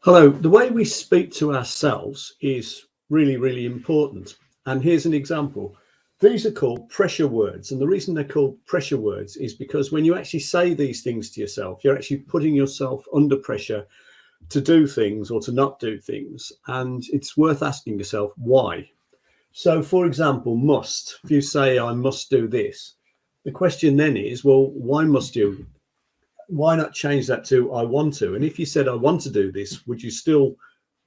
Hello, the way we speak to ourselves is really, really important. And here's an example. These are called pressure words. And the reason they're called pressure words is because when you actually say these things to yourself, you're actually putting yourself under pressure to do things or to not do things. And it's worth asking yourself why. So, for example, must, if you say, I must do this, the question then is, well, why must you? Why not change that to I want to? And if you said I want to do this, would you still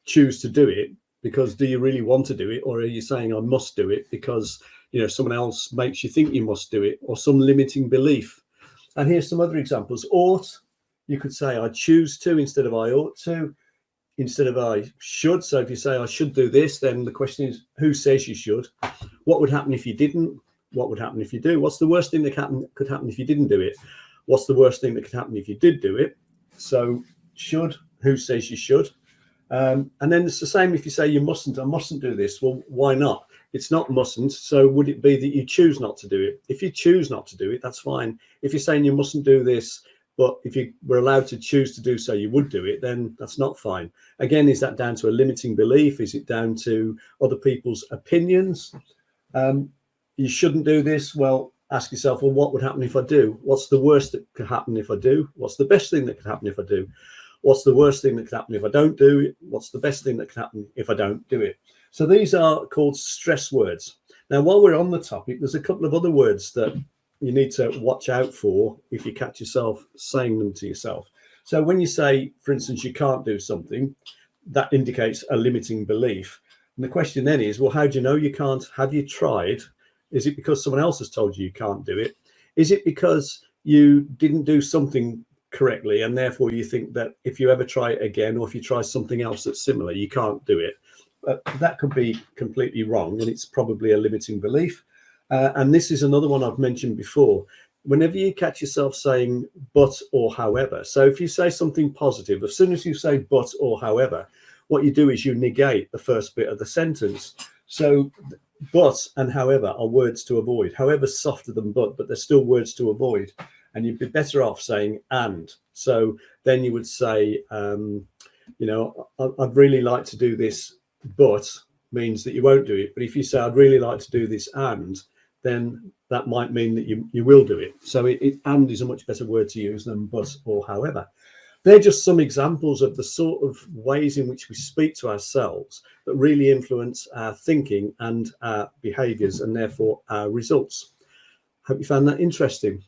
choose to do it? Because do you really want to do it, or are you saying I must do it because someone else makes you think you must do it, or some limiting belief? And here's some other examples. Ought, you could say I choose to instead of I ought to, instead of I should. So if you say I should do this, then the question is who says you should? What would happen if you didn't? What would happen if you do? What's the worst thing that could happen if you didn't do it? What's the worst thing that could happen if you did do it? So should, who says you should? And then it's the same if you say you mustn't, I mustn't do this. Well, why not? It's not mustn't. So would it be that you choose not to do it? If you choose not to do it, that's fine. If you're saying you mustn't do this, but if you were allowed to choose to do so, you would do it, then that's not fine. Again, is that down to a limiting belief? Is it down to other people's opinions? You shouldn't do this. Well, ask yourself, well, what would happen if I do? What's the worst that could happen if I do? What's the best thing that could happen if I do? What's the worst thing that could happen if I don't do it? What's the best thing that could happen if I don't do it? So these are called stress words. Now, while we're on the topic, there's a couple of other words that you need to watch out for if you catch yourself saying them to yourself. So when you say, for instance, you can't do something, that indicates a limiting belief. And the question then is, well, how do you know you can't? Have you tried? Is it because someone else has told you you can't do it? Is it because you didn't do something correctly and therefore you think that if you ever try it again, or if you try something else that's similar, you can't do it? That could be completely wrong, and it's probably a limiting belief. And this is another one I've mentioned before. Whenever you catch yourself saying but or however, so if you say something positive, as soon as you say but or however, what you do is you negate the first bit of the sentence. So but and however are words to avoid. However's softer than but they're still words to avoid. And you'd be better off saying and. So then you would say, I'd really like to do this, but means that you won't do it. But if you say, I'd really like to do this and, then that might mean that you will do it. So and is a much better word to use than but or however. They're just some examples of the sort of ways in which we speak to ourselves that really influence our thinking and our behaviours, and therefore our results. Hope you found that interesting.